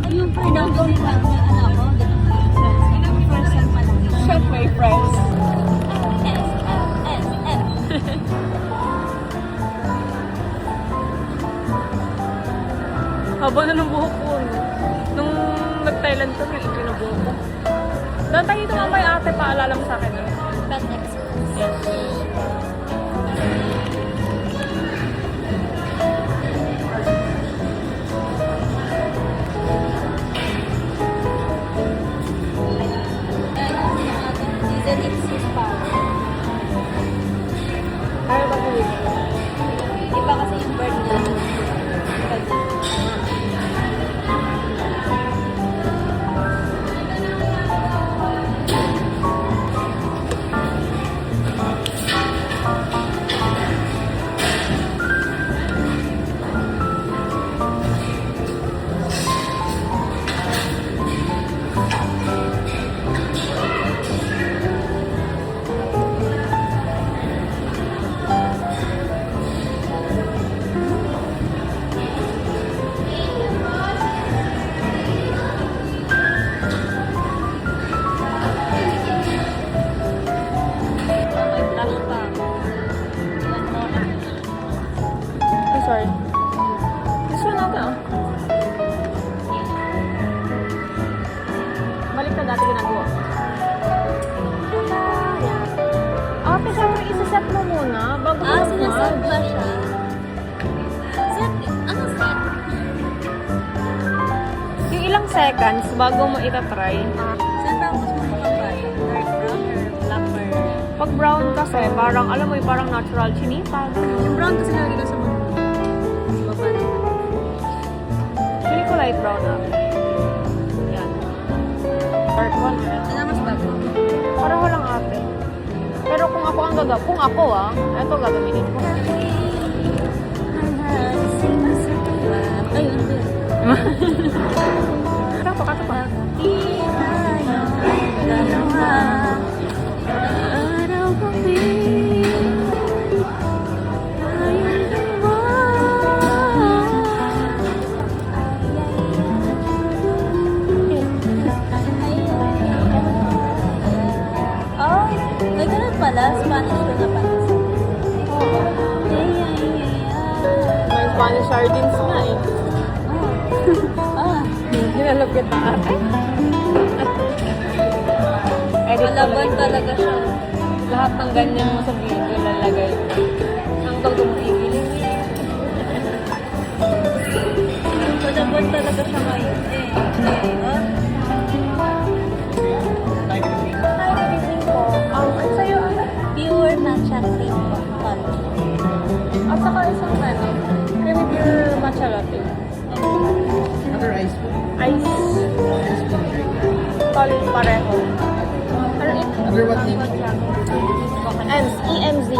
Yung pinagawa ng anak ko, first time pa lang. Shut my friends. Haba na ng buhok ko. Nung nag-Thailand kami, ipinubuhok ko. Doon tayo dito mamay ate, paalala mo sa akin. But next. Yes. Season it's his power. Kaya ba ko Iba kasi yung bird niya. Sorry. This one natin ah. Balik na dati ginagawa. Ate, syempre isa-set mo muna bago mo Sinaset mag- ba siya? Set? Ano set? Yung ilang seconds bago mo itatry. Saan ba mas makakabay? Dark brown or black or... Pag brown kasi, parang, alam mo yung parang natural chinita. Yung brown kasi lagi ka sa mga baba na. Pili ko light brown na. Yan. Dark one. Ano mas bago? Pareho lang ate. Pero kung ako ang gagawin, kung ako ito gagamitin ko. Ayun din. Kato pa. Oh, may ganun pala. Spanish ko na pala. Oo. May Spanish sardines nga eh. Nilalagyan na ate. Edit Malaban talaga siya. Lahat ng ganyan mo sa video lalagay. Hanggang tumigil. Malaban talaga siya ngayon. Hi, good evening po. Ano sa'yo? Pure matcha cream color. At saka isang creamy pure matcha latte. Other ice po. Ice. Solid pareho. Ano ito? Under what name? EMZ.